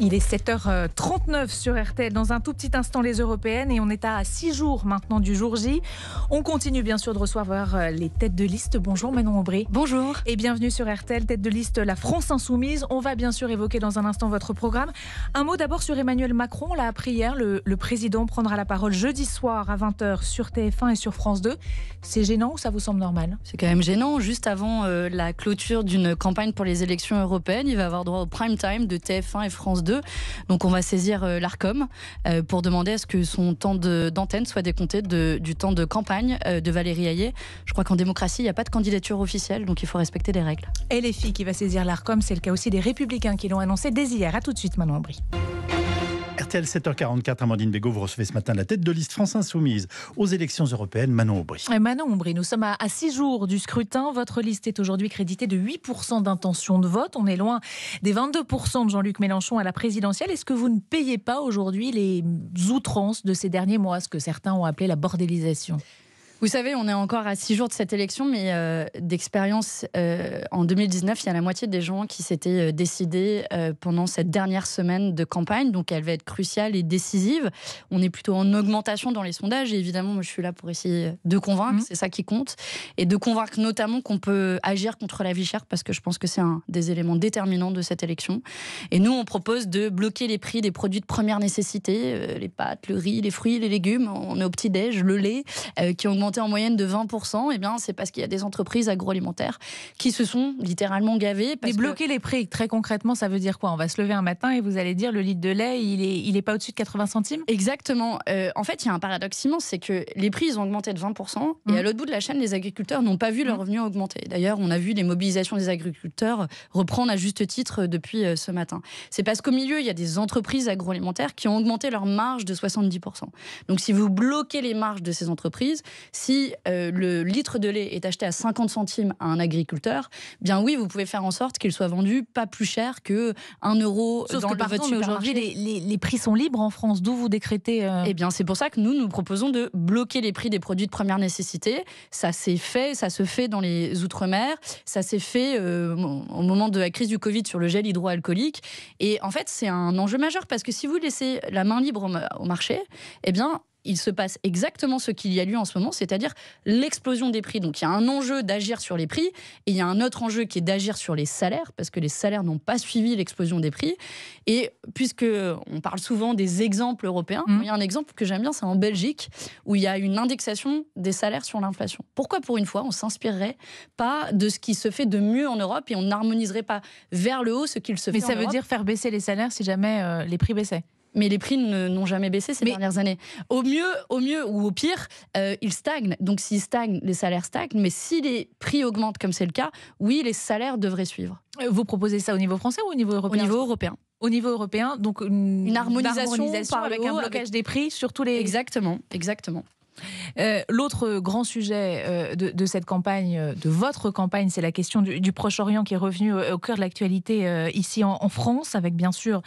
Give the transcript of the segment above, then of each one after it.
Il est 7h39 sur RTL. Dans un tout petit instant, les européennes. Et on est à 6 jours maintenant du jour J. On continue bien sûr de recevoir les têtes de liste. Bonjour Manon Aubry. Bonjour. Et bienvenue sur RTL, tête de liste La France Insoumise. On va bien sûr évoquer dans un instant votre programme. Un mot d'abord sur Emmanuel Macron. On l'a appris hier, le président prendra la parole jeudi soir à 20h sur TF1 et sur France 2. C'est gênant ou ça vous semble normal ? C'est quand même gênant. Juste avant la clôture d'une campagne pour les élections européennes, il va avoir droit au prime time de TF1 et France 2. Donc on va saisir l'Arcom pour demander à ce que son temps d'antenne soit décompté du temps de campagne de Valérie Hayet. Je crois qu'en démocratie, il n'y a pas de candidature officielle, donc il faut respecter les règles. Et les filles qui va saisir l'Arcom, c'est le cas aussi des Républicains qui l'ont annoncé dès hier. A tout de suite, Manon Aubry. RTL 7h44, Amandine Bégaud, vous recevez ce matin la tête de liste France Insoumise aux élections européennes, Manon Aubry. Manon Aubry, nous sommes à 6 jours du scrutin. Votre liste est aujourd'hui créditée de 8% d'intention de vote. On est loin des 22% de Jean-Luc Mélenchon à la présidentielle. Est-ce que vous ne payez pas aujourd'hui les outrances de ces derniers mois, ce que certains ont appelé la bordélisation ? Vous savez, on est encore à 6 jours de cette élection, mais d'expérience, en 2019, il y a la moitié des gens qui s'étaient décidés pendant cette dernière semaine de campagne, donc elle va être cruciale et décisive. On est plutôt en augmentation dans les sondages, et évidemment, moi, je suis là pour essayer de convaincre, c'est ça qui compte, et de convaincre notamment qu'on peut agir contre la vie chère, parce que je pense que c'est un des éléments déterminants de cette élection. Et nous, on propose de bloquer les prix des produits de première nécessité, les pâtes, le riz, les fruits, les légumes, on est au petit-déj, le lait, qui augmente en moyenne de 20%, eh bien, c'est parce qu'il y a des entreprises agroalimentaires qui se sont littéralement gavées. Mais bloquer les prix, très concrètement, ça veut dire quoi ? On va se lever un matin et vous allez dire le litre de lait, il est pas au-dessus de 80 centimes ? Exactement. En fait, il y a un paradoxe immense, c'est que les prix, ils ont augmenté de 20%, et à l'autre bout de la chaîne, les agriculteurs n'ont pas vu leurs revenus augmenter. D'ailleurs, on a vu les mobilisations des agriculteurs reprendre à juste titre depuis ce matin. C'est parce qu'au milieu, il y a des entreprises agroalimentaires qui ont augmenté leurs marges de 70%. Donc, si vous bloquez les marges de ces entreprises, si le litre de lait est acheté à 50 centimes à un agriculteur, bien oui, vous pouvez faire en sorte qu'il soit vendu pas plus cher que 1 euro Sauf dans que votre supermarché. aujourd'hui, les prix sont libres en France. D'où vous décrétez Eh bien, c'est pour ça que nous proposons de bloquer les prix des produits de première nécessité. Ça s'est fait, ça se fait dans les Outre-mer. Ça s'est fait au moment de la crise du Covid sur le gel hydroalcoolique. Et en fait, c'est un enjeu majeur parce que si vous laissez la main libre au marché, eh bien, il se passe exactement ce qu'il y a lieu en ce moment, c'est-à-dire l'explosion des prix. Donc il y a un enjeu d'agir sur les prix, et il y a un autre enjeu qui est d'agir sur les salaires, parce que les salaires n'ont pas suivi l'explosion des prix. Et puisque on parle souvent des exemples européens, il y a un exemple que j'aime bien, c'est en Belgique, où il y a une indexation des salaires sur l'inflation. Pourquoi pour une fois on ne s'inspirerait pas de ce qui se fait de mieux en Europe et on n'harmoniserait pas vers le haut ce qu'il se fait en Europe ? Mais ça veut dire faire baisser les salaires si jamais les prix baissaient ? Mais les prix n'ont jamais baissé ces dernières années. Au mieux ou au pire, ils stagnent. Donc s'ils stagnent, les salaires stagnent. Mais si les prix augmentent, comme c'est le cas, oui, les salaires devraient suivre. Vous proposez ça au niveau français ou au niveau européen ? Au niveau européen. Au niveau européen, donc une harmonisation avec un blocage des prix sur tous les... Exactement. L'autre grand sujet de cette campagne, de votre campagne, c'est la question du Proche-Orient qui est revenu au cœur de l'actualité ici en France, avec bien sûr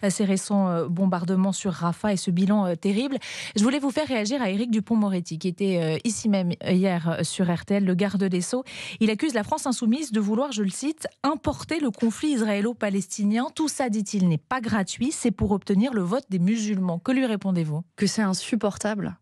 ces récents bombardements sur Rafah et ce bilan terrible. Je voulais vous faire réagir à Éric Dupond-Moretti, qui était ici même hier sur RTL, le garde des Sceaux. Il accuse la France insoumise de vouloir, je le cite, importer le conflit israélo-palestinien. Tout ça, dit-il, n'est pas gratuit, c'est pour obtenir le vote des musulmans. Que lui répondez-vous ? Que c'est insupportable.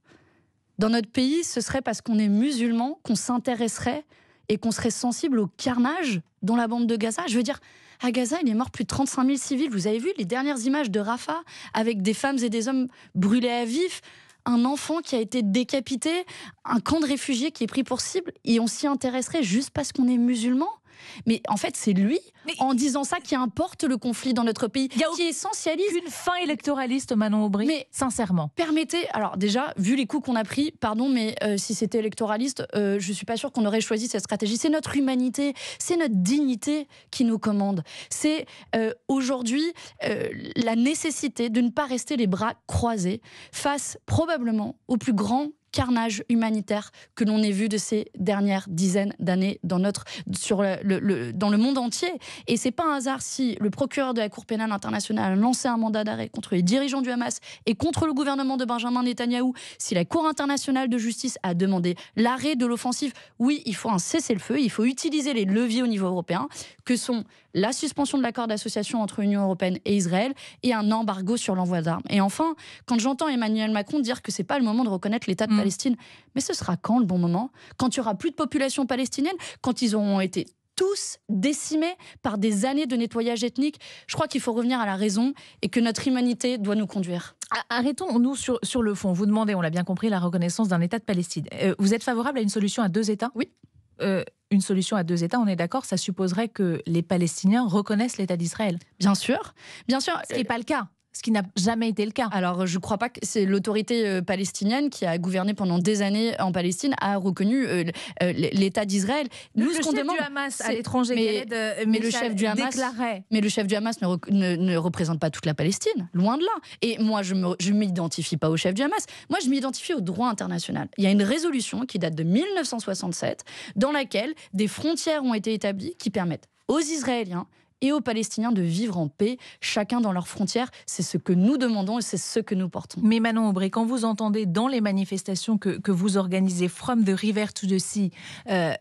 Dans notre pays, ce serait parce qu'on est musulman qu'on s'intéresserait et qu'on serait sensible au carnage dans la bande de Gaza. Je veux dire, à Gaza, il est mort plus de 35 000 civils. Vous avez vu les dernières images de Rafah avec des femmes et des hommes brûlés à vif, un enfant qui a été décapité, un camp de réfugiés qui est pris pour cible, et on s'y intéresserait juste parce qu'on est musulman ? Mais en fait, c'est lui, en disant ça, qui importe le conflit dans notre pays, qui essentialise une fin électoraliste, Manon Aubry. Mais sincèrement, permettez. Alors déjà, vu les coups qu'on a pris, pardon, mais si c'était électoraliste, je suis pas sûre qu'on aurait choisi cette stratégie. C'est notre humanité, c'est notre dignité qui nous commande. C'est aujourd'hui la nécessité de ne pas rester les bras croisés face probablement au plus grand carnage humanitaire que l'on ait vu de ces dernières dizaines d'années dans le monde entier. Et c'est pas un hasard si le procureur de la Cour pénale internationale a lancé un mandat d'arrêt contre les dirigeants du Hamas et contre le gouvernement de Benjamin Netanyahou, si la Cour internationale de justice a demandé l'arrêt de l'offensive. Oui, il faut un cessez-le-feu, il faut utiliser les leviers au niveau européen, que sont la suspension de l'accord d'association entre l'Union européenne et Israël et un embargo sur l'envoi d'armes. Et enfin, quand j'entends Emmanuel Macron dire que c'est pas le moment de reconnaître l'État de Palestine, mais ce sera quand le bon moment? Quand il y aura plus de population palestinienne? Quand ils auront été tous décimés par des années de nettoyage ethnique? Je crois qu'il faut revenir à la raison et que notre humanité doit nous conduire. Arrêtons-nous sur le fond. Vous demandez, on l'a bien compris, la reconnaissance d'un État de Palestine. Vous êtes favorable à une solution à 2 États? Oui. Une solution à 2 États, on est d'accord, ça supposerait que les Palestiniens reconnaissent l'État d'Israël. Bien sûr. Ce qui n'est pas le cas. Ce qui n'a jamais été le cas. Alors, je ne crois pas que c'est l'autorité palestinienne qui a gouverné pendant des années en Palestine a reconnu l'État d'Israël. Nous, le chef du Hamas à l'étranger, mais le chef du Hamas déclarait. Mais le chef du Hamas ne représente pas toute la Palestine, loin de là. Et moi, je ne m'identifie pas au chef du Hamas. Moi, je m'identifie au droit international. Il y a une résolution qui date de 1967 dans laquelle des frontières ont été établies qui permettent aux Israéliens et aux Palestiniens de vivre en paix, chacun dans leurs frontières. C'est ce que nous demandons et c'est ce que nous portons. Mais Manon Aubry, quand vous entendez dans les manifestations que vous organisez, from the river to the sea,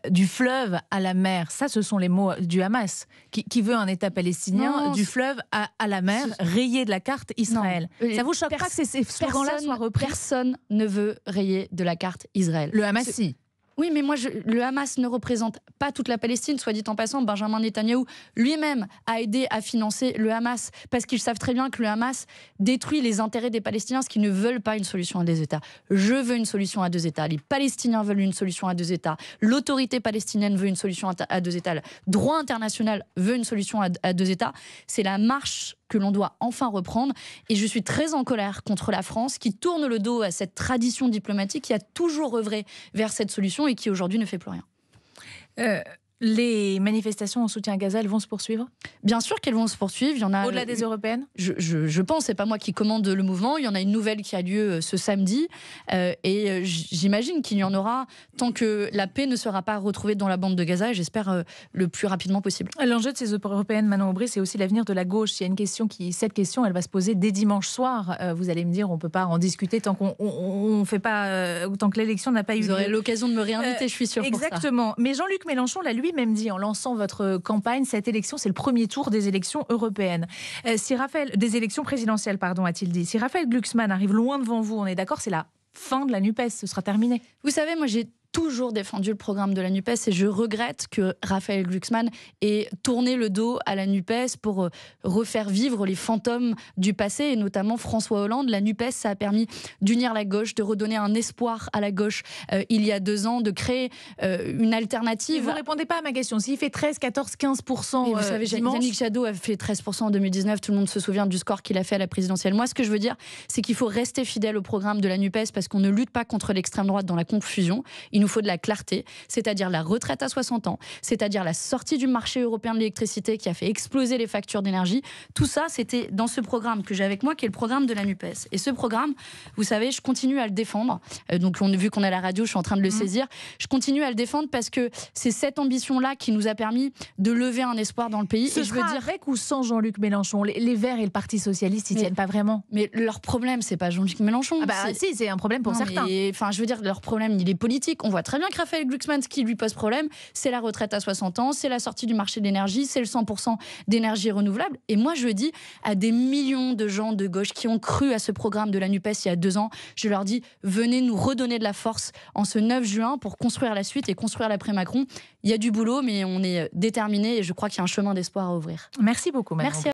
du fleuve à la mer, ça ce sont les mots du Hamas, qui veut un État palestinien, du fleuve à la mer, rayé de la carte Israël. Non. Ça vous choque pas que ces slogans-là soient repris? Personne ne veut rayer de la carte Israël. Le Hamas, si. Oui, mais moi, le Hamas ne représente pas toute la Palestine. Soit dit en passant, Benjamin Netanyahou lui-même a aidé à financer le Hamas parce qu'ils savent très bien que le Hamas détruit les intérêts des Palestiniens, parce qu'ils ne veulent pas une solution à 2 États. Je veux une solution à 2 États. Les Palestiniens veulent une solution à 2 États. L'autorité palestinienne veut une solution à 2 États. Le droit international veut une solution à 2 États. C'est la marche que l'on doit enfin reprendre. Et je suis très en colère contre la France qui tourne le dos à cette tradition diplomatique qui a toujours œuvré vers cette solution et qui aujourd'hui ne fait plus rien. Les manifestations en soutien à Gaza, elles vont se poursuivre? Bien sûr qu'elles vont se poursuivre. Il y en a au-delà des européennes. Je pense, c'est pas moi qui commande le mouvement. Il y en a une nouvelle qui a lieu ce samedi, et j'imagine qu'il y en aura tant que la paix ne sera pas retrouvée dans la bande de Gaza. Et j'espère le plus rapidement possible. L'enjeu de ces européennes, Manon Aubry, c'est aussi l'avenir de la gauche. Il y a une question cette question, elle va se poser dès dimanche soir. Vous allez me dire, on peut pas en discuter tant qu'on fait pas, tant que l'élection n'a pas eu lieu. Vous aurez l'occasion de me réinviter, je suis sûre. Exactement. Pour ça. Mais Jean-Luc Mélenchon l'a lui-même dit en lançant votre campagne, cette élection, c'est le premier tour des élections européennes. Des élections présidentielles, pardon, a-t-il dit. Si Raphaël Glucksmann arrive loin devant vous, on est d'accord, c'est la fin de la NUPES, ce sera terminé. Vous savez, moi j'ai toujours défendu le programme de la NUPES et je regrette que Raphaël Glucksmann ait tourné le dos à la NUPES pour refaire vivre les fantômes du passé, et notamment François Hollande. La NUPES, ça a permis d'unir la gauche, de redonner un espoir à la gauche il y a 2 ans, de créer une alternative. Vous ne répondez pas à ma question. S'il fait 13, 14, 15%, vous savez, dimanche... Yannick Jadot a fait 13% en 2019, tout le monde se souvient du score qu'il a fait à la présidentielle. Moi, ce que je veux dire, c'est qu'il faut rester fidèle au programme de la NUPES parce qu'on ne lutte pas contre l'extrême droite dans la confusion. Il nous faut de la clarté, c'est-à-dire la retraite à 60 ans, c'est-à-dire la sortie du marché européen de l'électricité qui a fait exploser les factures d'énergie. Tout ça, c'était dans ce programme que j'ai avec moi, qui est le programme de la NUPES. Et ce programme, vous savez, je continue à le défendre. Donc, vu qu'on est à la radio, je suis en train de le saisir. Je continue à le défendre parce que c'est cette ambition-là qui nous a permis de lever un espoir dans le pays. Et je veux dire, avec ou sans Jean-Luc Mélenchon, les Verts et le Parti Socialiste, ils tiennent pas vraiment. Mais leur problème, c'est pas Jean-Luc Mélenchon. Si, c'est un problème pour certains. Enfin, je veux dire, leur problème, il est politique. On voit très bien que Raphaël Glucksmann, ce qui lui pose problème, c'est la retraite à 60 ans, c'est la sortie du marché de l'énergie, c'est le 100% d'énergie renouvelable. Et moi, je dis à des millions de gens de gauche qui ont cru à ce programme de la NUPES il y a 2 ans, je leur dis, venez nous redonner de la force en ce 9 juin pour construire la suite et construire l'après-Macron. Il y a du boulot, mais on est déterminés et je crois qu'il y a un chemin d'espoir à ouvrir. Merci beaucoup, Manon. Merci.